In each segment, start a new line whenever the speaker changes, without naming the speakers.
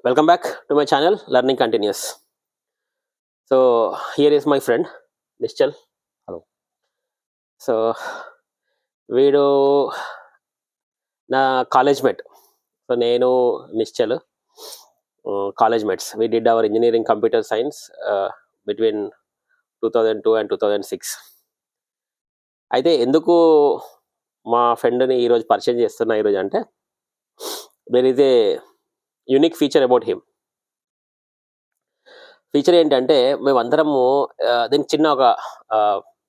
Welcome back to my channel, Learning Continuous. So here is my friend Nischal.
Hello.
So వీడు నా college mate. So నేను Nischal college mates. We did our engineering computer science between 2002 and 2006. అయితే ఎందుకు మా ఫ్రెండ్ని ఈరోజు పరిచయం చేస్తున్నా ఈరోజు అంటే there is a unique feature about him. Feature ఏంటంటే మేమందరము దీనికి చిన్న ఒక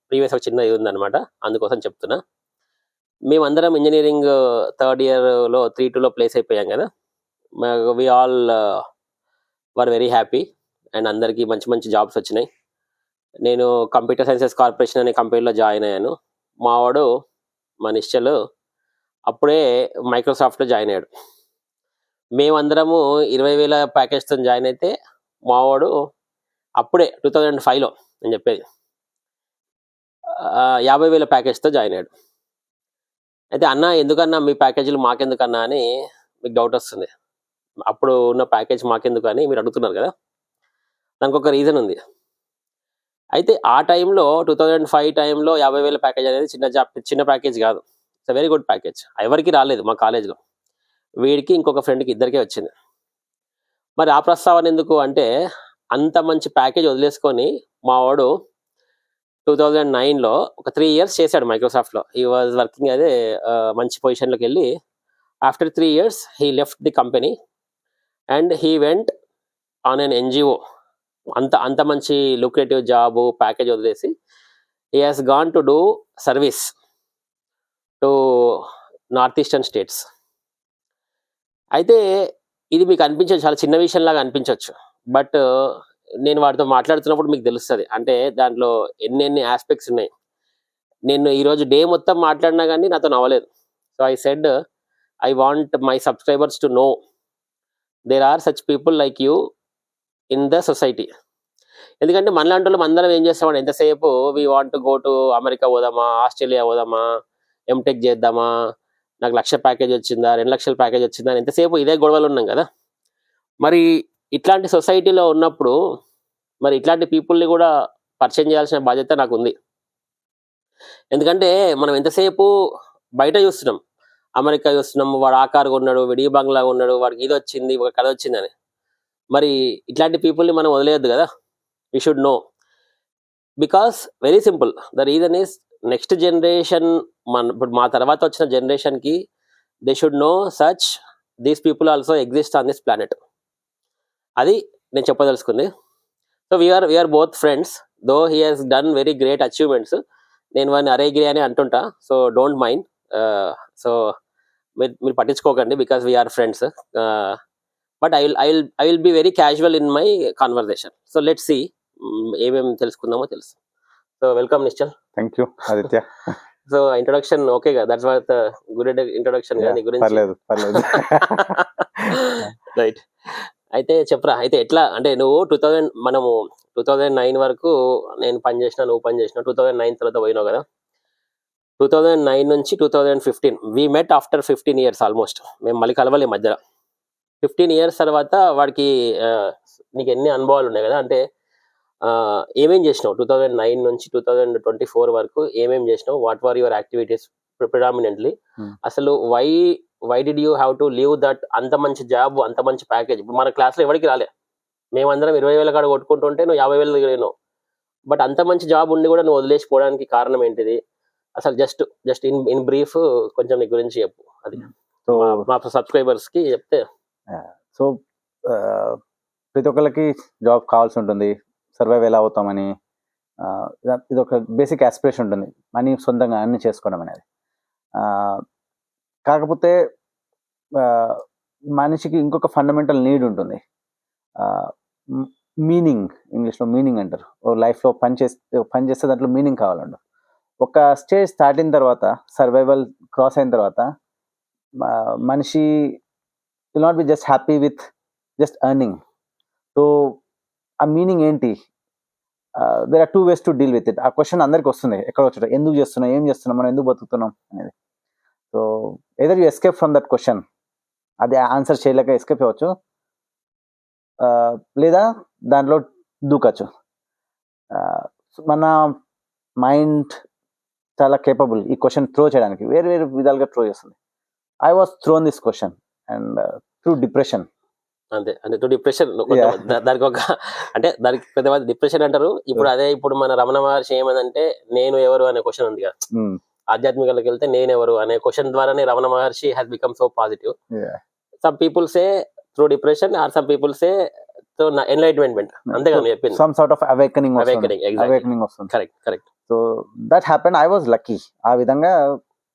ప్రీవియస్ ఒక చిన్న ఇది ఉందన్నమాట, అందుకోసం చెప్తున్నా. మేమందరం ఇంజనీరింగ్ థర్డ్ ఇయర్లో 3-2లో ప్లేస్ అయిపోయాం కదా. We all were very happy and అందరికీ మంచి మంచి జాబ్స్ వచ్చినాయి. నేను కంప్యూటర్ సైన్సెస్ కార్పొరేషన్ అనే కంపెనీలో జాయిన్ అయ్యాను. మావాడు మా నిశ్చలు అప్పుడే మైక్రోసాఫ్ట్లో జాయిన్ అయ్యాడు. మేమందరము 20,000 ప్యాకేజ్తో జాయిన్ అయితే మావాడు అప్పుడే 2005లో నేను చెప్పేది 50,000 ప్యాకేజ్తో జాయిన్ అయ్యాడు. అయితే అన్న ఎందుకన్నా మీ ప్యాకేజీలు మాకెందుకన్నా అని మీకు డౌట్ వస్తుంది. అప్పుడు ఉన్న ప్యాకేజ్ మాకెందుకు అని మీరు అడుగుతున్నారు కదా. దానికి ఒక రీజన్ ఉంది. అయితే ఆ టైంలో 2005 టైంలో 50,000 ప్యాకేజ్ అనేది చిన్న ప్యాకేజ్ కాదు. It's very good package. ఎవరికి రాలేదు మా కాలేజ్లో. వీడికి ఇంకొక ఫ్రెండ్కి ఇద్దరికే వచ్చింది. మరి ఆ ప్రస్తావన ఎందుకు అంటే అంత మంచి ప్యాకేజ్ వదిలేసుకొని మావాడు 2009లో ఒక 3 years చేశాడు మైక్రోసాఫ్ట్లో. హీ వాజ్ వర్కింగ్ అదే మంచి పొజిషన్లోకి వెళ్ళి after 3 years he left the company and he went on an NGO. అంత మంచి లుక్రేటివ్ జాబు ప్యాకేజ్ వదిలేసి he has gone to do service to north eastern states. అయితే ఇది మీకు అనిపించవచ్చు, చాలా చిన్న విషయంలాగా అనిపించవచ్చు. బట్ నేను వాడితో మాట్లాడుతున్నప్పుడు మీకు తెలుస్తుంది అంటే దాంట్లో ఎన్ని ఆస్పెక్ట్స్ ఉన్నాయి. నేను ఈరోజు డే మొత్తం మాట్లాడినా కానీ నాతో నవ్వలేదు. So I said I want my subscribers to know there are such people like you in the society. ఎందుకంటే మనలాంటి వాళ్ళు అందరం ఏం చేస్తామంటే ఎంతసేపు we want go to America పోదామా, ఆస్ట్రేలియా పోదామా, ఎంటెక్ చేద్దామా, నాకు 1,00,000 ప్యాకేజ్ వచ్చిందా, 2,00,000 ప్యాకేజ్ వచ్చిందా అని ఎంతసేపు ఇదే గొడవలు ఉన్నాం కదా. మరి ఇట్లాంటి సొసైటీలో ఉన్నప్పుడు మరి ఇట్లాంటి పీపుల్ని కూడా పరిచయం చేయాల్సిన బాధ్యత నాకు ఉంది. ఎందుకంటే మనం ఎంతసేపు బయట చూస్తున్నాం, అమెరికా చూస్తున్నాం, వాడు ఆ కారు కొన్నాడు, వీడు ఈ బంగ్లా ఉన్నాడు, వాడికి ఇది వచ్చింది, ఒక కథ వచ్చిందని. మరి ఇట్లాంటి పీపుల్ని మనం వదిలేయద్దు కదా. We should know because very simple. The reason is next generation, ఇప్పుడు మా తర్వాత వచ్చిన జనరేషన్కి they should know such these people also exist on this planet. అది నేను చెప్పదలుచుకుంది. So we are both friends. Though he has done very great achievements. నేను వాడిని అరే గిరి అని అంటుంటా. So don't mind. సో మీరు పట్టించుకోకండి because we are friends. But I will be very casual in my conversation. So let's see ఏమేమి తెలుసుకుందామో తెలుసు. So welcome Nischal.
Thank you Aditya.
So introduction okay కదా, దట్స్ వాట్ గుడ్ ఇంట్రొడక్షన్ గా నీ గురించి.
పర్లేదు.
రైట్. అయితే చెప్పరా, అయితే ఎట్లా అంటే నువ్వు 2009 వరకు నేను పనిచేసిన, నువ్వు పనిచేసిన 2009 తర్వాత పోయినావు కదా. 2009 నుంచి 2015 we met after 15 years almost. మేము మళ్ళీ కలవాలి మధ్యలో. 15 years తర్వాత వాడికి నీకు ఎన్ని అనుభవాలు ఉన్నాయి కదా, అంటే ఏమేం చేసినావు 2009 నుంచి 2024 వరకు ఏమేం చేసినావు, what were your activities predominantly, అసలు why did you have to leave that అంత మంచి జాబ్, అంత మంచి ప్యాకేజ్. ఇప్పుడు మన క్లాస్లో ఎవరికి రాలే, మేమందరం 20,000 కాడ కొట్టుకుంటుంటే నువ్వు 50,000 దగ్గరేనావు. బట్ అంత మంచి జాబ్ ఉండి కూడా నువ్వు వదిలేసిపోవడానికి కారణం ఏంటిది అసలు? జస్ట్ ఇన్ బ్రీఫ్ కొంచెం నీ గురించి చెప్పు. అది
సో
మా సబ్స్క్రైబర్స్కి చెప్తే.
సో ప్రతి ఒక్కరికి జాబ్ కావాల్సి ఉంటుంది, సర్వైవ్ ఎలా అవుతామని. ఇది ఒక బేసిక్ ఆస్పిరేషన్ ఉంటుంది, మనీ సొంతంగా అన్ని చేసుకోవడం అనేది. కాకపోతే మనిషికి ఇంకొక ఫండమెంటల్ నీడ్ ఉంటుంది, మీనింగ్. ఇంగ్లీష్లో మీనింగ్ అంటారు. లైఫ్లో పని చేస్తే దాంట్లో మీనింగ్ కావాలంట. ఒక స్టేజ్ దాటిన తర్వాత, సర్వైవల్ క్రాస్ అయిన తర్వాత మనిషి will not be just happy with just earning. So ఆ మీనింగ్ ఏంటి? There are 2 ways to deal with it. ఆ క్వశ్చన్ అందరికి వస్తుంది, ఎక్కడ వచ్చాడు, ఎందుకు చేస్తున్నాం, ఏం చేస్తున్నాం, మనం ఎందుకు బతుకుతున్నాం అనేది. So either you escape from that question, అది ఆన్సర్ చేయలేక ఎస్కేప్ అవ్వచ్చు, లేదా దాంట్లో దూకచ్చు. మన మైండ్ చాలా కేపబుల్ ఈ క్వశ్చన్ త్రో చేయడానికి, వేరు వేరు విధాలుగా త్రో చేస్తుంది. I was thrown this question and through depression.
అంతే అంటే డిప్రెషన్ దానికి ఒక అంటే దానికి పెద్దవాళ్ళు డిప్రెషన్ అంటారు. ఇప్పుడు అదే ఇప్పుడు మన రమణ మహర్షి ఏమనంటే నేను ఎవరు అనే క్వశ్చన్ ఉంది కదా, ఆధ్యాత్మికలోకి వెళ్తే నేను ఎవరు అనే క్వశ్చన్ ద్వారానే Ramana Maharshi has become so positive. Some people say through depression or some people say through enlightenment. అంతే కదా చెప్పింది,
సమ్ సార్ట్ ఆఫ్ అవేకనింగ్ వస్తుంది.
Correct correct.
So that happened. I was lucky. ఆ విధంగా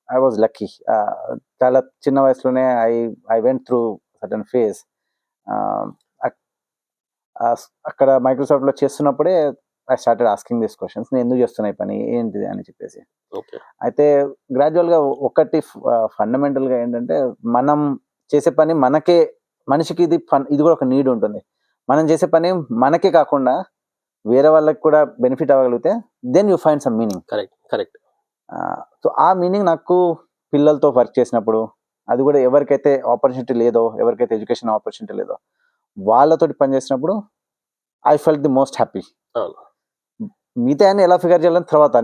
ఐ వాజ్ లక్కీ. చాలా చిన్న వయసులోనే I went through certain phase. అక్కడ మైక్రోసాఫ్ట్ లో చేస్తున్నప్పుడే I started asking these questions. నేను ఎందుకు చేస్తున్నా ఈ పని, ఏంటిది అని చెప్పేసి. అయితే గ్రాడ్యువల్ గా ఒకటి ఫండమెంటల్ గా ఏంటంటే, మనం చేసే పని మనిషికి ఇది కూడా ఒక నీడ్ ఉంటుంది. మనం చేసే పని మనకే కాకుండా వేరే వాళ్ళకి కూడా బెనిఫిట్ అవ్వగలిగితే then you find some meaning.
Correct correct.
So ఆ మీనింగ్ నాకు పిల్లలతో వర్క్ చేసినప్పుడు, అది కూడా ఎవరికైతే ఆపర్చునిటీ లేదో, ఎవరికైతే ఎడ్యుకేషన్ ఆపర్చునిటీ లేదో వాళ్ళతోటి పనిచేసినప్పుడు I felt the most happy. మిగతా అని ఎలా ఫిగర్ చేయాలని తర్వాత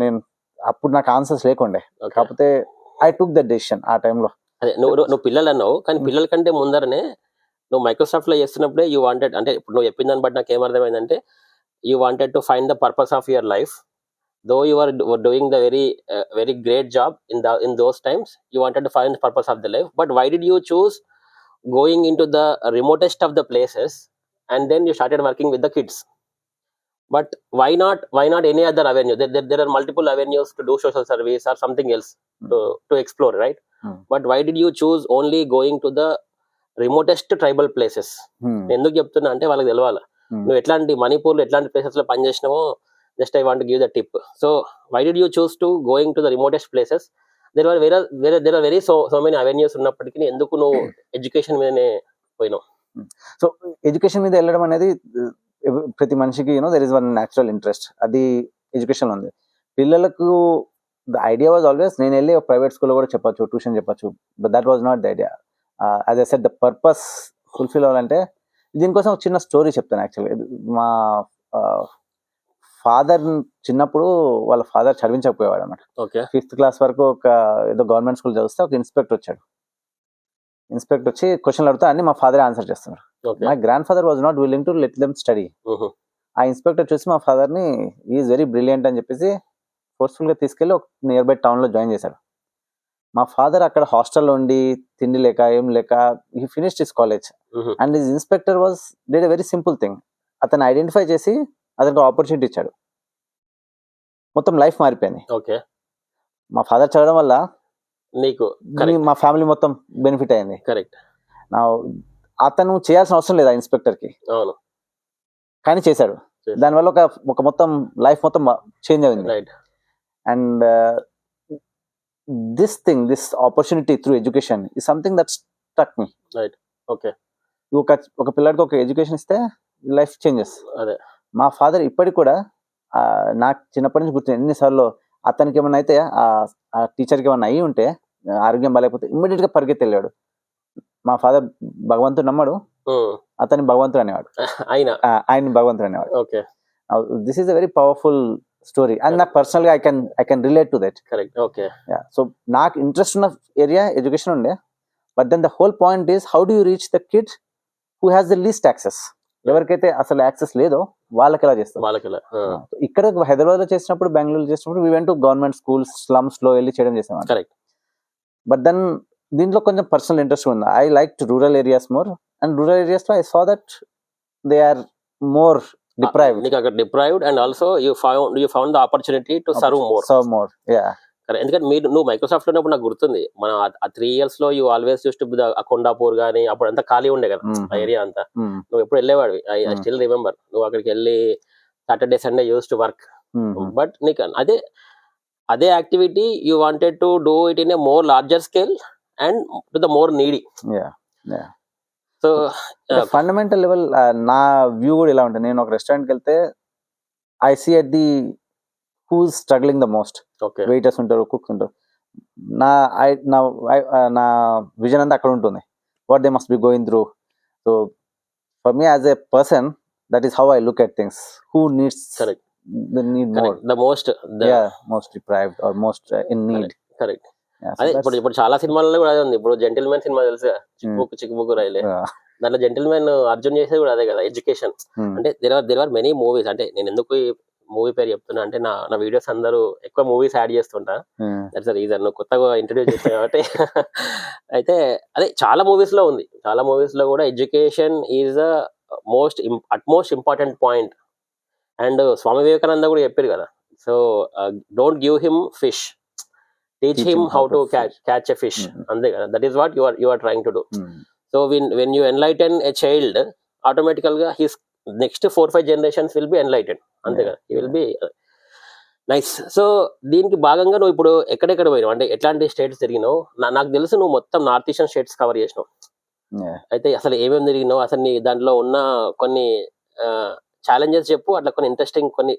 అప్పుడు నాకు ఆన్సర్స్ లేకుండే, కాకపోతే ఐ టుక్ ద డెసిషన్ ఆ టైంలో.
అదే నువ్వు పిల్లలు అన్నావు, కానీ పిల్లల కంటే ముందరనే నువ్వు మైక్రోసాఫ్ట్ లో చేస్తున్నప్పుడే యూ వాంటెడ్, అంటే ఇప్పుడు నువ్వు చెప్పిన దాన్ని బట్టి నాకు ఏమర్థమైందంటే you wanted to find the purpose of your life. Though you were doing the very great job in those times, you wanted to find the purpose of the life. But why did you choose going into the remotest of the places and then you started working with the kids? But why not any other avenue? There are multiple avenues to do social service or something else to explore, right? But why did you choose only going to the remotest tribal places? ఎందుకు చెప్తున్నా అంటే వాళ్ళకి తెలవాలి నువ్వు ఎట్లాంటి మణిపూర్లో ఎట్లాంటి places లో పనిచేసినావో. Just I want to give the tip. So why did you choose to going to the remotest places? There are very so many avenues ఉన్నప్పటికీ ఎందుకు నువ్వు ఎడ్యుకేషన్ మీదనే పోయినావు?
సో ఎడ్యుకేషన్ మీద వెళ్ళడం అనేది ప్రతి మనిషికి there is one natural interest, అది ఎడ్యుకేషన్ ఉంది. పిల్లలకు ద ఐడియా వాజ్ ఆల్వేస్ నేను వెళ్ళి ప్రైవేట్ స్కూల్లో కూడా చెప్పచ్చు, ట్యూషన్ చెప్పచ్చు, but that was not the idea. As I said the purpose fulfil అవ్వాలంటే, దీనికోసం ఒక చిన్న స్టోరీ చెప్తాను. యాక్చువల్గా మా ఫాదర్ చిన్నప్పుడు వాళ్ళ ఫాదర్ చదివించకపోయేవాడు అనమాట. 5th క్లాస్ వరకు ఒక ఏదో గవర్నమెంట్ స్కూల్ చదివిస్తే ఒక ఇన్స్పెక్టర్ వచ్చాడు. ఇన్స్పెక్టర్ వచ్చి క్వశ్చన్లు అడుగుతా అన్ని మా ఫాదర్ ఆన్సర్ చేస్తున్నారు. My grand father was not willing to let them study. ఆ ఇన్స్పెక్టర్ చూసి మా ఫాదర్ ని ఈజ్ వెరీ బ్రిలియంట్ అని చెప్పేసి ఫోర్స్ఫుల్ గా తీసుకెళ్లి ఒక నియర్ బై టౌన్ లో జాయిన్ చేశాడు. మా ఫాదర్ అక్కడ హాస్టల్లో ఉండి తిండి లేక ఏం లేక he finished his college and his inspector was did a very simple thing. అతను ఐడెంటిఫై చేసి అతనికి ఆపర్చునిటీ ఇచ్చాడు. మొత్తం లైఫ్ మారిపోయింది. మా ఫాదర్ చదవడం వల్ల
నీకు
మా ఫ్యామిలీ మొత్తం బెనిఫిట్ అయింది.
కరెక్ట్.
అతను చేయాల్సిన అవసరం లేదు ఆ ఇన్స్పెక్టర్ కి, కానీ చేశాడు. దానివల్ల ఒక మొత్తం లైఫ్ మొత్తం చేంజ్ అయింది. And this opportunity through education is something that struck మీ. ఒక పిల్లాడికి ఒక ఎడ్యుకేషన్ ఇస్తే లైఫ్ చేంజెస్. మా ఫాదర్ ఇప్పటికి కూడా నాకు చిన్నప్పటి నుంచి గుర్తు ఎన్నిసార్లు అతనికి ఏమన్నా అయితే ఆ టీచర్కి ఏమన్నా అయ్యి ఉంటే ఆరోగ్యం బాగాలేకపోతే ఇమ్మీడియట్ గా పరిగెత్తి వెళ్ళాడు. మా ఫాదర్ భగవంతుడు నమ్మడు, అతని భగవంతుడు అనేవాడు, ఆయన భగవంతుడు అనేవాడు. This is a very powerful story and నాకు పర్సనల్ గా I can relate to that. So నాకు ఇంట్రెస్ట్ ఉన్న ఏరియా ఎడ్యుకేషన్ ఉండే, but then the whole point is how do you reach the kid who has the least access. ఎవరికైతే అసలు access లేదో వాళ్ళకి ఎలా చేస్తాం. ఇక్కడ హైదరాబాద్ లో చేసినప్పుడు, బెంగళూరు చేసినప్పుడు we went to government schools, slums లో వెళ్ళి చేయడం చేసాం. బట్ దెన్ దీంట్లో కొంచెం పర్సనల్ ఇంట్రెస్ట్ ఉంది. I like rural areas more, and rural areas లో I saw that they are more
deprived and also you found the opportunity to serve more. ఎందుకంటే నువ్వు మైక్రోసాఫ్ట్ లో ఉన్నప్పుడు నాకు గుర్తుంది, మన ఆ 3 years లో you always use to Kondapur గానీ అప్పుడు అంతా ఖాళీ ఉండే కదా ఆ ఏరియా అంతా. నువ్వు ఎప్పుడు వెళ్ళేవాడు, ఐ స్టిల్ రిమెంబర్. నువ్వు అక్కడికి వెళ్ళి Saturday Sunday use to work. But నీకు అదే activity you wanted to do it in a more larger scale and to the more needy. So
fundamental level నా వ్యూ కూడా ఇలా ఉంటుంది. నేను ఒక రెస్టారెంట్కి వెళ్తే I see at the who's struggling the most. Waiters ఉంటారు, కుక్స్ ఉంటారు. నా విజన్ అంతా అక్కడ ఉంటుంది, what they must be going through. So for me as a person, that is how I look at things. Who needs,
Correct.
they need more.
the most
Yeah, most deprived or most in need.
Correct.
Yeah, so
అదే
that's-
ఇప్పుడు చాలా సినిమాల్లో కూడా అదే ఉంది. ఇప్పుడు gentlemen cinema తెలుసు, చిక్కుబుక్కు రైలే,
yeah.
దాంట్లో జెంటిల్మెన్ అర్జున్ చేసేది కూడా అదే కదా, ఎడ్యుకేషన్. అంటే దేర్ ఆర్ మెనీ మూవీస్. అంటే నేను ఎందుకు ఈ మూవీ పేరు చెప్తున్నా అంటే నా వీడియోస్ అందరూ ఎక్కువ మూవీస్ యాడ్ చేస్తుంటా. That's the reason. నువ్వు కొత్తగా ఇంట్రడ్యూస్ చేస్తావు కాబట్టి. అయితే అదే చాలా మూవీస్ లో ఉంది. చాలా మూవీస్ లో కూడా education is the utmost important point. And Swami Vivekananda కూడా చెప్పారు కదా, so don't give him fish, teach him how to catch a fish. అంతే కదా, that is what you are trying to do. So when you enlighten a child, automatically గా his next 4-5 generations will be enlightened. అంతే కదా, he will be nice. So దీనికి భాగంగా నువ్వు ఇప్పుడు ఎక్కడెక్కడ పోయినావు, అంటే ఎట్లాంటి స్టేట్స్ తిరిగినావు? నాకు తెలుసు నువ్వు మొత్తం నార్త్ ఈస్టర్న్ స్టేట్స్ కవర్ చేసినావు. అయితే అసలు ఏమేమి తిరిగినావు, అసలు నీ దాంట్లో ఉన్న కొన్ని ఛాలెంజెస్ చెప్పు, అట్లా కొన్ని ఇంట్రెస్టింగ్, కొన్ని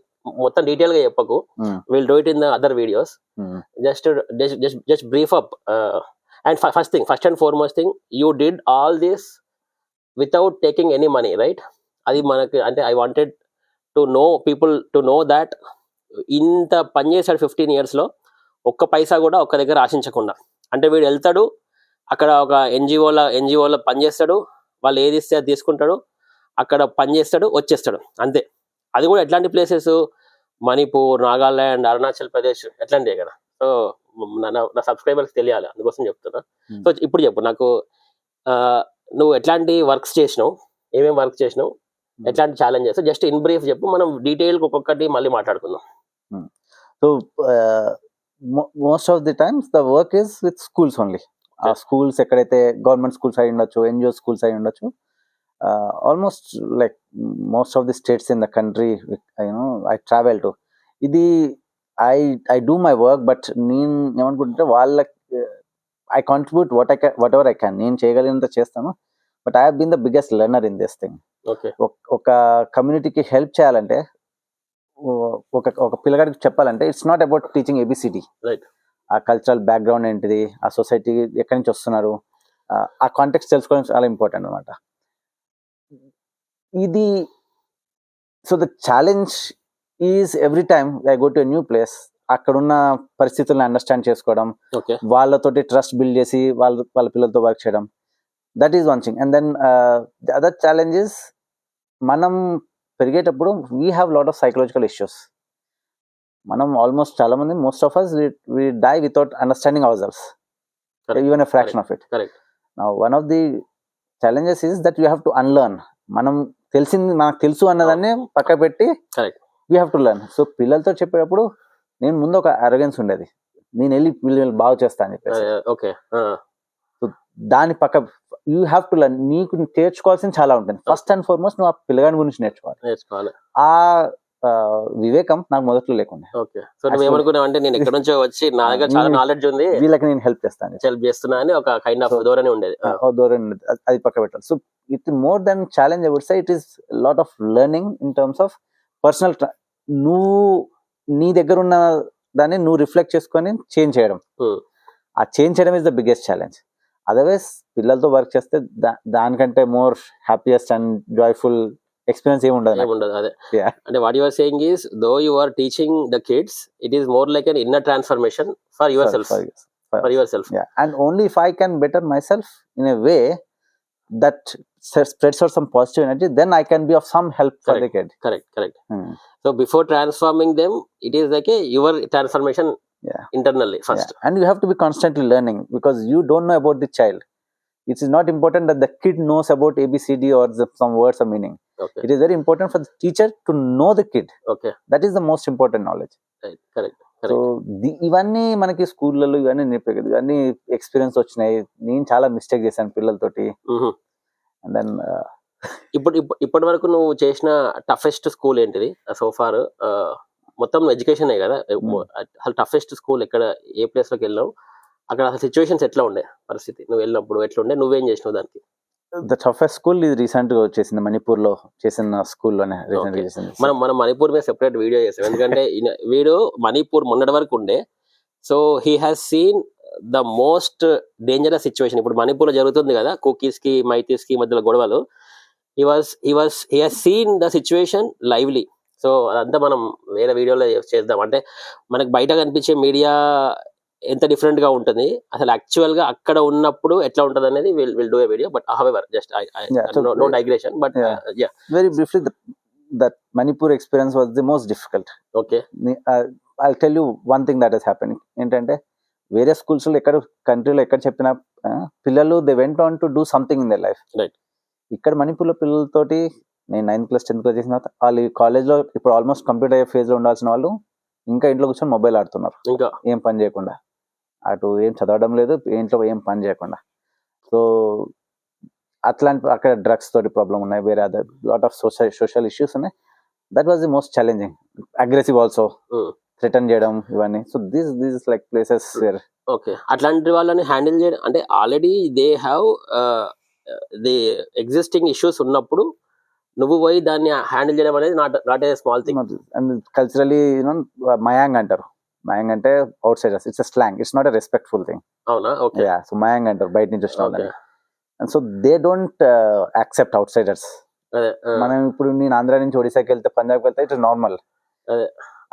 మొత్తం డీటెయిల్ గా చెప్పకు. Will do it in the other videos. Just brief up. And first and foremost thing, you did all this without taking any money, right? అది మనకి అంటే I wanted to know people to know that ఇంత పని చేశాడు 15 years లో, ఒక్క పైసా కూడా ఒక్క దగ్గర ఆశించకుండా. అంటే వీడు వెళ్తాడు, అక్కడ ఒక ఎన్జిఓలో పని చేస్తాడు, వాళ్ళు ఏది ఇస్తే అది తీసుకుంటాడు, అక్కడ పని చేస్తాడు, వచ్చేస్తాడు, అంతే. అది కూడా ఎట్లాంటి ప్లేసెస్, మణిపూర్, నాగాల్యాండ్, అరుణాచల్ ప్రదేశ్, ఎట్లాంటివి కదా. సో నా సబ్స్క్రైబర్స్ తెలియాలి, అందుకోసం చెప్తున్నా. సో ఇప్పుడు చెప్పు నాకు, నువ్వు ఎట్లాంటి వర్క్స్ చేసినావు, ఏమేమి వర్క్ చేసినావు, ఎట్లాంటి ఛాలెంజెస్, జస్ట్ ఇన్ బ్రీఫ్ చెప్పు. మనం డీటెయిల్ ఒక్కొక్కటి మళ్ళీ మాట్లాడుకుందాం.
So most of the times the work is with schools only. ఆ స్కూల్స్ ఎక్కడైతే గవర్నమెంట్ స్కూల్స్ అయి ఉండొచ్చు, ఎన్జిఓ స్కూల్స్ అయి ఉండొచ్చు, almost like most of the states in the country I travel to. ఇది I do my work, but నేను ఏమనుకుంటే వాళ్ళకి I contribute whatever I can. నేను చేయగలిగినంత చేస్తాను, but I have been the biggest learner in this thing.
Okay.
ఒక కమ్యూనిటీకి help చేయాలంటే, ఒక పిల్లగాడికి చెప్పాలంటే, it's not about teaching ABCD.
Right.
ఆ కల్చరల్ బ్యాక్గ్రౌండ్ ఏంటిది, ఆ సొసైటీ ఎక్కడి నుంచి వస్తున్నారు, ఆ కాంటెక్స్ట్ తెలుసుకోవడం చాలా ఇంపార్టెంట్ అనమాట. ఇది so the challenge is every time I go to a new place, అక్కడున్న పరిస్థితులను అండర్స్టాండ్ చేసుకోవడం, వాళ్ళతోటి ట్రస్ట్ బిల్డ్ చేసి వాళ్ళ పిల్లలతో వర్క్ చేయడం, that is one thing. And then the other challenge is, మనం పెరిగేటప్పుడు we have lot of psychological issues. మనం ఆల్మోస్ట్ చాలా మంది, most of us we die without understanding ourselves, even a fraction of it. Now one of the challenges is that you have to unlearn. మనం మనకు తెలుసు అన్నదాన్ని పక్క పెట్టి we have to learn. So పిల్లలతో చెప్పేటప్పుడు నేను ముందు ఒక అరగెన్స్ ఉండేది, నేను వెళ్ళి వీళ్ళు బాగు చేస్తా అని చెప్పేసి. సో దాని పక్క యూ హ్యావ్ టు లెర్న్. నీకు నేర్చుకోవాల్సింది చాలా ఉంటుంది. ఫస్ట్ అండ్ ఫార్మోస్ట్ నువ్వు ఆ పిల్లగాడి గురించి నేర్చుకోవాలి. ఆ వివేకం నాకు మొదట్లో లేకుండా.
ఓకే. సో నువ్వు ఏమనుకున్నావు అంటే, నేను ఎక్కడ నుంచో వచ్చి నా దగ్గర చాలా నాలెడ్జ్ ఉంది,
వీళ్ళకి నేను హెల్ప్ చేస్తున్నా
అని ఒక కైండ్ ఆఫ్ ధోరణి ఉండేది.
అది పక్క పెట్టాలి. So it more than challenge I would say, it is lot of learning in terms of personal. నువ్వు నీ దగ్గర ఉన్న దాన్ని నువ్వు రిఫ్లెక్ట్ చేసుకొని చేంజ్ చేయడం, ఆ చేంజ్ చేయడం is the biggest challenge. Otherwise పిల్లలతో వర్క్ చేస్తే దానికంటే more happiest and joyful experience ఏముండదు.
అదే అంటే what you are saying is, though you are teaching the kids, it is more like an inner transformation for your self.
And only if I can better myself in a way that spreads out some positive energy, then I can be of some help for the kid.
Correct. So before transforming them, it is like your transformation internally first.
And you have to be constantly learning, because you don't know about the child. It is not important that the kid knows about ABCD or some words or meaning.
Okay.
It is very important for the teacher to know the kid.
Okay.
That is the most important knowledge.
Right. Correct.
So ఇవన్నీ మనకి స్కూళ్ళలో ఇవన్నీ నేర్పేది, ఇవన్నీ experience వచ్చినాయి. నేను చాలా mistake చేశాను పిల్లలతోటి. అండ్ దెన్
ఇప్పటి వరకు నువ్వు చేసిన టఫెస్ట్ స్కూల్ ఏంటిది సో ఫార్? మొత్తం ఎడ్యుకేషన్ కదా, అసలు టఫెస్ట్ స్కూల్ ఎక్కడ, ఏ ప్లేస్ లోకి వెళ్ళావు, అక్కడ అసలు సిచ్యువేషన్స్ ఎట్లా ఉండే, పరిస్థితి నువ్వు వెళ్ళినప్పుడు ఎట్లా ఉండే, నువ్వేం చేసినావు దానికి?
ద టఫెస్ట్ స్కూల్ ఇది రీసెంట్ గా వచ్చేసింది, మణిపూర్ లో చేసిన స్కూల్లోనే రీసెంట్ గా చేసింది.
మనం మణిపూర్ మీద సెపరేట్ వీడియో చేసాం, ఎందుకంటే వీడు మణిపూర్ మొన్నటి వరకు ఉండే. So he has seen the most dangerous situation. ఇప్పుడు మణిపూర్ లో జరుగుతుంది కదా, కుకీస్ కి మైతీస్ కి మధ్యలో గొడవలు. he has seen the situation lively. So అదంతా మనం వేరే వీడియోలో చేద్దాం. అంటే మనకు బయట కనిపించే మీడియా ఎంత డిఫరెంట్ గా ఉంటుంది, అసలు యాక్చువల్ గా అక్కడ ఉన్నప్పుడు ఎట్లా ఉంటుంది అనేది will do a video. But however just no digression, but ya
Very briefly, that Manipur experience was the most difficult.
Okay
I'll tell you one thing that has happened. ఏంటంటే వేరే స్కూల్స్ లో ఎక్కడ కంట్రీలో ఎక్కడ చెప్పిన పిల్లలు they went on to do something in their life.
Right.
ఇక్కడ మణిపూర్లో పిల్లలతోటి నేను 9th క్లాస్ 10th క్లాస్ చేసిన తర్వాత వాళ్ళు కాలేజ్లో ఇప్పుడు ఆల్మోస్ట్ కంప్లీట్ అయ్యే ఫేజ్ లో ఉండాల్సిన వాళ్ళు ఇంకా ఇంట్లో కూర్చొని మొబైల్ ఆడుతున్నారు,
ఇంకా
ఏం పని చేయకుండా. అటు ఏం చదవడం లేదు, ఇంట్లో ఏం పని చేయకుండా. సో అట్లాంటి అక్కడ డ్రగ్స్ తోటి ప్రాబ్లం ఉన్నాయి, వేరే other lot of social issues ఉన్నాయి. That was the most challenging. Aggressive also, threaten చేయడం ఇవన్నీ. So this like places where
okay అట్లాంటి వాళ్ళని హ్యాండిల్ చేయడం అంటే already they have the existing issues ఉన్నప్పుడు నువ్వు పోయి దాన్ని హ్యాండిల్ చేయడం అనేది not a small thing.
And culturally మయాంగ్ అంటారు. మయాంగ్ అంటే outsiders, it's a slang, it's not a respectful thing.
అవునా? ఓకే
సో మయాంగ్ అంటారు బయట నుంచి వచ్చిన వాళ్ళని. And so they don't accept outsiders.
అదే
మనం ఇప్పుడు నేను ఆంధ్ర నుంచి ఒడిశాకి వెళ్తే, పంజాబ్కి వెళ్తే ఇట్స్ నార్మల్.
అదే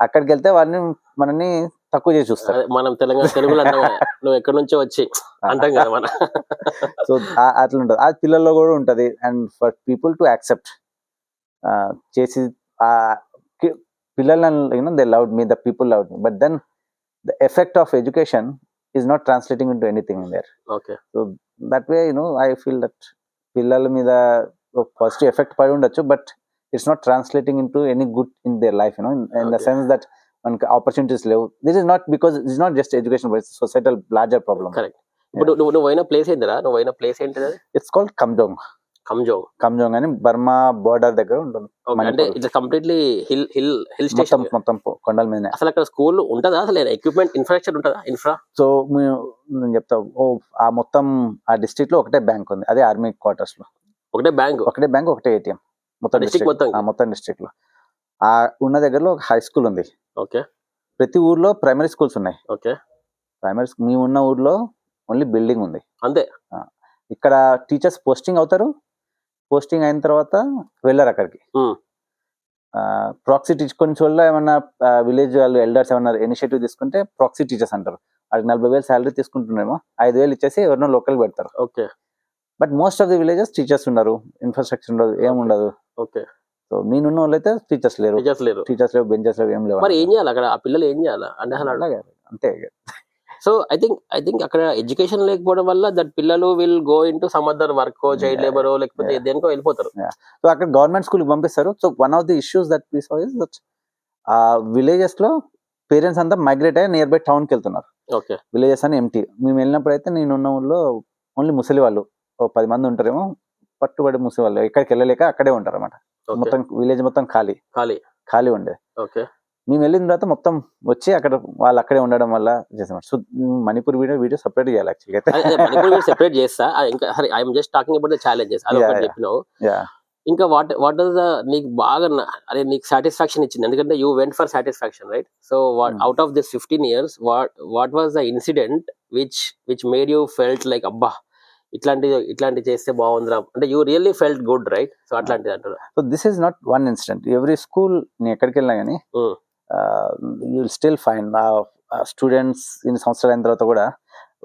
అక్కడికి వెళ్తే వాళ్ళని మనని తక్కువ చేసి చూస్తారు.
మనం తెలుగులో అంటాం కదా, నువ్వు ఎక్కడి నుంచో వచ్చి అంటాం కదా మన.
సో అట్లా ఉంటుంది, ఆ పిల్లల్లో కూడా ఉంటది. And for people to accept చేసి పిల్లలను they loved me, the people loved me, but then the effect of education is not translating in to anything in there.
Okay
so that way I feel that పిల్లల మీద positive effect పడి ఉండొచ్చు, but it's not translating in to any good in their life, in the sense that మనకి opportunities లేవు. This is not because it's not just education, but it's societal larger problem.
Correct. ఇప్పుడు నువ్వు పోయిన place ఏంటిరా? నువ్వు పోయిన place ఏంటిది?
It's called కంజోంగ్. కంజోంగ్ అని బర్మా బోర్డర్ దగ్గర ఉంటుంది.
అంటే ఇట్లా కంప్లీట్లీ హిల్ స్టేషన్,
మొత్తం కొండల మీద.
అసలు అక్కడ స్కూల్ ఉంటుందా? అసలు ఎక్విప్మెంట్ ఇన్ఫ్రాస్ట్రక్చర్ ఉంటుందా?
సో నేను చెప్తా, ఆ మొత్తం ఆ డిస్ట్రిక్ట్ లో ఒకటే బ్యాంక్ ఉంది, అదే ఆర్మీ క్వార్టర్స్ లో. ఒకటే బ్యాంక్, ఒకటే ఏటీఎం మొత్తం డిస్ట్రిక్ట్ లో. ఆ ఉన్న దగ్గరలో ఒక హై స్కూల్ ఉంది.
ఓకే.
ప్రతి ఊర్లో ప్రైమరీ స్కూల్స్ ఉన్నాయి.
ఓకే.
ప్రైమరీ మేము ఉన్న ఊర్లో ఓన్లీ బిల్డింగ్ ఉంది
అంతే.
ఇక్కడ టీచర్స్ పోస్టింగ్ అవుతారు, పోస్టింగ్ అయిన తర్వాత వెళ్ళారు అక్కడికి. ప్రాక్సీ టీచర్ కొన్ని చోట్ల ఏమన్నా విలేజ్ వాళ్ళు ఎల్డర్స్ ఏమన్నా ఇనిషియేటివ్ తీసుకుంటే ప్రాక్సీ టీచర్స్ అంటారు. వాళ్ళకి 40,000 శాలరీ తీసుకుంటున్నారేమో, 5,000 ఇచ్చేసి ఎవరినో లోకల్ పెడతారు.
Okay.
But most of the villages teachers ఉండరు, ఇన్ఫ్రాస్ట్రక్చర్ ఉండదు, ఏముండదు.
ఓకే.
సో నేనున్న వాళ్ళైతే టీచర్స్ లేరు, బెంచెస్ లేవు, ఏం లేవు.
మరి ఏం చేయాలి అక్కడ? ఆ పిల్లలు ఏం చేయాలి అంటే అలాగే
అంతే.
సో ఐ థింక్ అక్కడ ఎడ్యుకేషన్ లేకపోవడం వల్ల దట్ పిల్లలు will go into some other work, child labour లేకపోతే దేనికో వెళ్ళిపోతారు.
సో అక్కడ గవర్నమెంట్ స్కూల్ పంపిస్తారు. So one of the issues that we saw is that villages లో పేరెంట్స్ అంతా మైగ్రేట్ అయ్యి నియర్ బై టౌన్ కి వెళ్తున్నారు.
ఓకే.
విలేజెస్ అని ఎంటీ. మేము వెళ్ళినప్పుడు అయితే నేనున్న ఊళ్ళో ఓన్లీ ముసలి వాళ్ళు 10 మంది ఉంటారేమో, పట్టుబడి ముసలి వాళ్ళు ఎక్కడికి వెళ్ళలేక అక్కడే ఉంటారు అన్నమాట. మొత్తం విలేజ్ మొత్తం ఖాళీ ఉండేది.
ఓకే. మేము
వెళ్ళిన తర్వాత మొత్తం వచ్చి అక్కడ వాళ్ళు అక్కడే ఉండడం వల్ల చేసాం. సో మణిపూర్ వీడియో సెపరేట్ చేయాలి
యాక్చువల్లీ. సెపరేట్ చేస్తా. ఇంకా I'm just talking about the challenges అది ఒకటి చెప్పినావు. ఇంకా వాట్ ఇస్ ద నీకు బాగా నీకు సాటిస్ఫాక్షన్ ఇచ్చింది? ఎందుకంటే you went for satisfaction, right? So out of this 15 years what was the incident which made you felt like అబ్బా ఇట్లాంటి చేస్తే బాగుందిరా అంటే you really felt good, right? So అట్లాంటిది అంటారు.
So this is not one incident. Every school నేను ఎక్కడికి వెళ్ళినా కానీ you will still find students ఇన్ని సంవత్సరాలు అయిన తర్వాత కూడా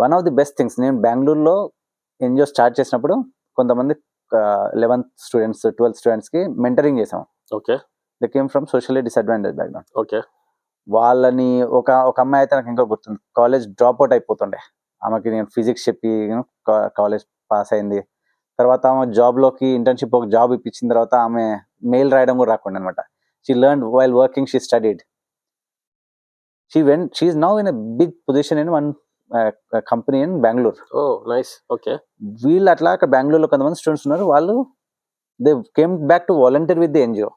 one of the best things. నేను బెంగళూరులో ఎన్జిఓ స్టార్ట్ చేసినప్పుడు కొంతమంది 11th స్టూడెంట్స్ 12th స్టూడెంట్స్ కి మెంటరింగ్ చేసాం.
Okay.
They came from socially disadvantage background.
Okay.
వాళ్ళని ఒక అమ్మాయి అయితే నాకు ఇంకా గుర్తుంది, కాలేజ్ డ్రాప్ అవుట్ అయిపోతుండే. ఆమెకి నేను ఫిజిక్స్ చెప్పి కాలేజ్ పాస్ అయింది. తర్వాత ఆమె జాబ్లోకి ఇంటర్న్షిప్ ఒక జాబ్ ఇప్పించిన తర్వాత ఆమె మెయిల్ రాయడం కూడా రాకుండా అనమాట. She learned while working, she studied, she is now in a big position in one company in Bengaluru.
Nice. Okay.
వీళ్ళు అట్లా అక్కడ బెంగళూరులో కొంతమంది స్టూడెంట్స్ ఉన్నారు, వాళ్ళు they came back to volunteer with the NGO.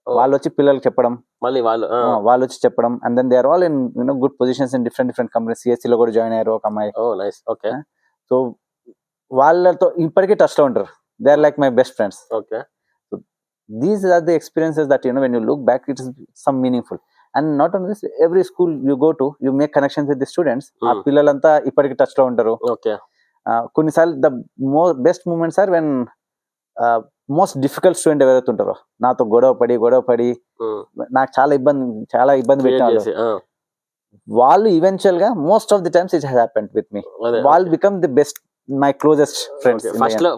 వాళ్ళు వచ్చి పిల్లలకి చెప్పడం,
మళ్ళీ
వాళ్ళు వచ్చి చెప్పడం, and then they are all in good positions in different companies. CSC లో కూడా జాయిన్ అయ్యారు ఒక అమ్మాయి.
నైస్. ఓకే.
సో వాళ్ళతో ఇప్పటికీ టచ్ లో ఉంటారు. They are like my best friends.
Okay.
These are the experiences that when you look back it is some meaningful. And not only this, every school you go to you make connections with the students. ఆ పిల్లలంతా ఇప్పటికీ touch లో ఉంటారు.
Okay.
కొన్నిసార్లు the best moments are when most difficult student ఎవరైతే ఉంటారో, నాతో గొడవ పడి నాకు చాలా ఇబ్బంది పెట్టిన వాళ్ళు ఈవెన్చువల్ గా most of the times it happened with me. వాళ్ళు become the best, my closest friends.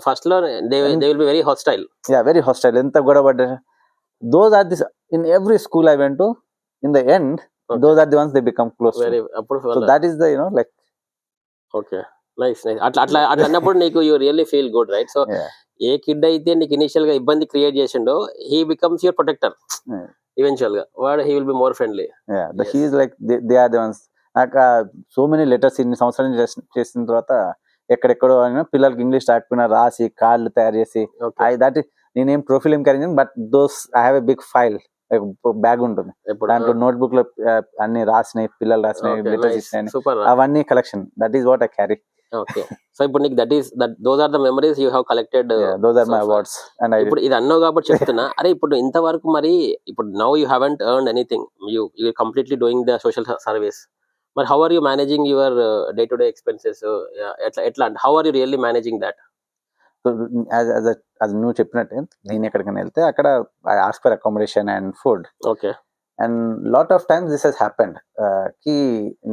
First లో they will be very hostile.
Very hostile. ఎంత గొడవ పడ్డా, those are this in every school I went to, in the end those are the ones they become close to. So that is the like
okay, nice. అట్లా అన్నప్పుడు నీకు you really feel good, right? So A kid అయితే నీకు initial గా ఇబ్బంది create చేసిండో he becomes your protector eventually గా. వాడు he will be more friendly.
He is like they are the ones. నాకు so many letters ఇన్ని సంవత్సరాలు చేసిన తర్వాత ఎక్కడెక్కడో పిల్లలకి ఇంగ్లీష్ రాకపోయినా రాసి కార్డులు తయారు చేసి, దట్ నేనేం ప్రొఫైల్ ఏం carry, but those I have a big file, bag ఉంటుంది, దాంట్లో నోట్బుక్ లో అన్ని రాసినాయి, పిల్లలు రాసినాయి, లెటర్స్ ఇచ్చినాయి, అవన్నీ collection. That is what I carry.
Okay, so ఇప్పుడు నీకు those are the memories you have collected.
Those are my awards. And
ఇప్పుడు ఇది అన్నావు కాబట్టి చెప్తున్నా, అరే ఇప్పుడు ఇంతవరకు మరి ఇప్పుడు now you haven't earned anything, you are completely doing the social service, but how are you managing your day to day expenses? ఎట్లా how are you really managing that?
So as నువ్వు చెప్పినట్టే, నేను ఎక్కడికైనా వెళ్తే అక్కడ I ask for accommodation and food.
Okay.
And lot of times this has happened కి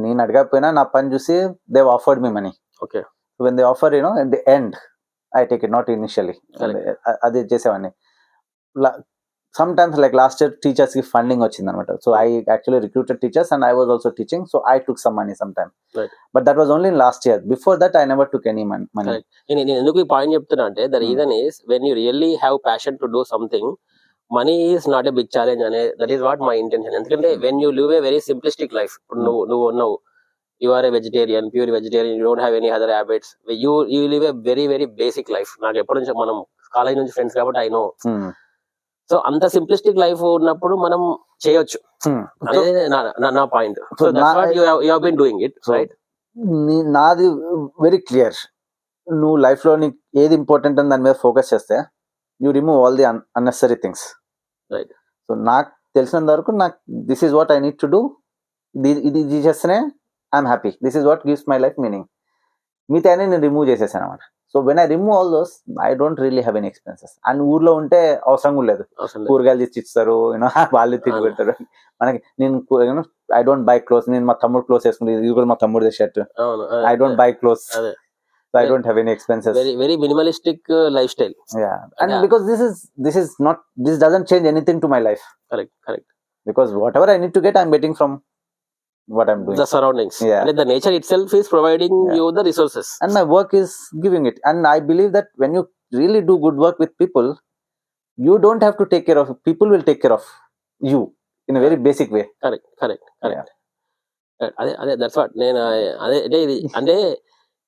నేను అడగకపోయినా నా పని చూసి they offered me money.
Okay.
When they offer at the end I take it, not initially. అది చేసేవాడిని. Sometimes like last year teachers ki funding వచ్చింది అనమాట. So I actually recruited teachers and I was also teaching, so I took some money sometime.
Right.
But that was only in last year. Before that I never took any money.
Right. నేను ఎందుకు ఈ point చెప్తున్నా అంటే, the reason is when you really have passion to do something, money is not a big challenge అనే, that is what my intention. ఎందుకంటే when you live a very simplistic life, నువ్వు you are a vegetarian, pure vegetarian, you don't have any other habits, you live a very very basic life. నాకు ఎప్పటి నుంచి మనం college నుంచి friends కాబట్టి I know. So అంత simplistic life ఉన్నప్పుడు మనం చేయొచ్చు అనేది నా point. So that's what you have been doing it, right?
నాది వెరీ క్లియర్. నువ్వు లైఫ్ లో నీకు ఏది ఇంపార్టెంట్ అని దాని మీద ఫోకస్ చేస్తే you remove all the unnecessary things,
right?
So నాకు తెలిసినంత వరకు నాకు this is what I need to do, ఇది చేస్తేనే I'm happy, this is what gives my life meaning. మిగతా నేను రిమూవ్ చేసేసాను అనమాట. So when I remove all those I don't really have any expenses. And ఊర్లో ఉంటే అవసరం కూడా లేదు, కూరగాయలు తెచ్చి ఇస్తారు, వాళ్ళు తిరిగి పెడతారు మనకి. నేను ఐ డోంట్ బై క్లోత్స్. నేను మా తమ్ముడు క్లోత్స్ వేసుకుంటే, ఇది కూడా మా తమ్ముడు shirt. I don't by clothes, so I don't have any expenses.
Very minimalistic lifestyle.
Yeah, and because this doesn't change anything to my life.
Correct.
Because whatever I need to get, I'm getting from what I'm doing,
the surroundings.
Yeah,
the nature itself is providing you the resources,
and my work is giving it. And I believe that when you really do good work with people, you don't have to take care of people, will take care of you in a very basic way.
Correct. అదే that's what నేను అదే అంటే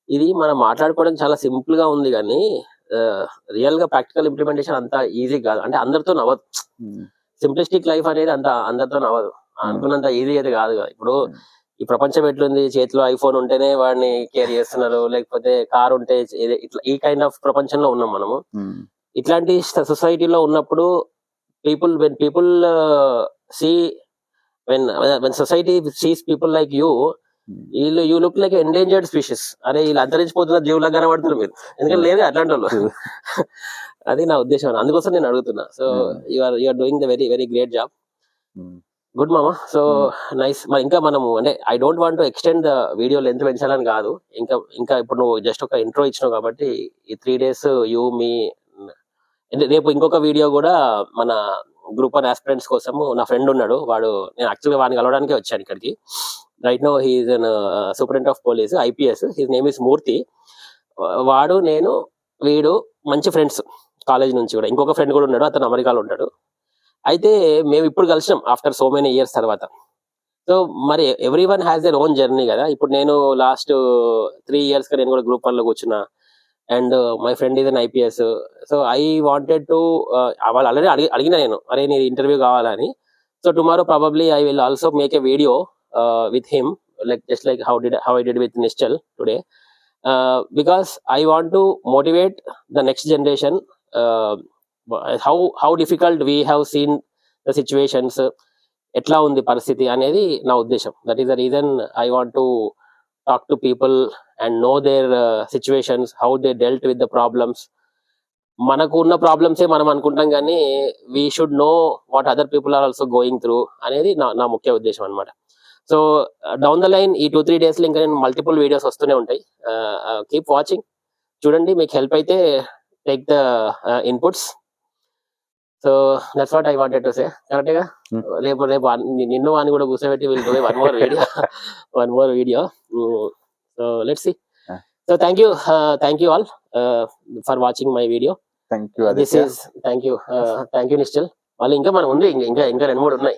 ఇది మనం మాట్లాడుకోవడం చాలా simple గా ఉంది, కానీ రియల్ గా ప్రాక్టికల్ ఇంప్లిమెంటేషన్ అంత ఈజీ కాదు. అంటే అందరితో అవ్వదు. సింప్లిస్టిక్ లైఫ్ అనేది అందరితో అవ్వదు, అనుకున్నంత ఈజీ అయితే కాదు. ఇప్పుడు ఈ ప్రపంచం ఎట్లుంది, చేతిలో ఐఫోన్ ఉంటేనే వాడిని కేర్ చేస్తున్నారు, లేకపోతే కార్ ఉంటే ఇట్లా ఈ కైండ్ ఆఫ్ ప్రపంచంలో ఉన్నాం మనము. ఇట్లాంటి సొసైటీలో ఉన్నప్పుడు when people see when society sees people like you look like an endangered species. అరే వీళ్ళు అంతరించిపోతున్న జీవులా కనబడుతున్నారు మీరు, ఎందుకంటే లేదు అట్లాంటి వాళ్ళు. అది నా ఉద్దేశం, అందుకోసం నేను అడుగుతున్నా. So you are doing the very very great job. Good మామా. So nice. మరి ఇంకా మనము అంటే I don't want to extend the video length పెంచాలని కాదు, ఇంకా ఇప్పుడు నువ్వు జస్ట్ ఒక ఇంట్రో ఇచ్చినావు కాబట్టి ఈ 3 days యూ మీ, రేపు ఇంకొక వీడియో కూడా మన గ్రూప్ 1 ఆస్పిరెంట్స్ కోసము. నా ఫ్రెండ్ ఉన్నాడు, నేను యాక్చువల్గా వాడిని కలవడానికే వచ్చాను ఇక్కడికి. Right no he is an superintendent of police IPS. His name is Murthy. వీడు మంచి ఫ్రెండ్స్ కాలేజ్ నుంచి కూడా. ఇంకొక ఫ్రెండ్ కూడా ఉన్నాడు, అతను అమెరికాలో ఉంటాడు. అయితే మేము ఇప్పుడు కలిసినాం ఆఫ్టర్ సో మెనీ ఇయర్స్ తర్వాత. సో మరి every one has their own journey కదా. ఇప్పుడు నేను లాస్ట్ 3 years నేను కూడా గ్రూప్ 1 లో కూర్చున్నా, and my friend is an IPS. So I wanted to, వాళ్ళు ఆల్రెడీ అడిగిన నేను, అరే నీ ఇంటర్వ్యూ కావాలని. So tomorrow probably I will also make a video with him, just like how I did with Nischal today, because I want to motivate the next generation. How difficult we have seen the situations, etla undi parasthiti anedi na uddesham. That is the reason I want to talk to people and know their situations, how they dealt with the problems. మనకు ఉన్న ప్రాబ్లమ్సే మనం అనుకుంటాం కానీ we should know what other people are also going through అనేది నా ముఖ్య ఉద్దేశం అనమాట. సో డౌన్ ద లైన్ ఈ 2-3 days లో ఇంకా నేను మల్టిపుల్ వీడియోస్ వస్తూనే ఉంటాయి. కీప్ వాచింగ్, చూడండి, మీకు హెల్ప్ అయితే take the inputs. So that's what I wanted to say. Correct గా రేపు నిన్ను వాని కూడా కూర్చోబెట్టి will do one more video. So let's see. So thank you all for watching my video. This is thank you Nishchal. మళ్ళీ ఇంకా మనం ఉంది, ఇంకా 2-3 ఉన్నాయి.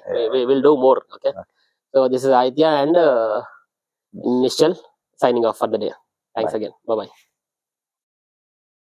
Will do more. Okay, so this is Aditya and Nishchal signing off for the day. Thanks again. Bye bye.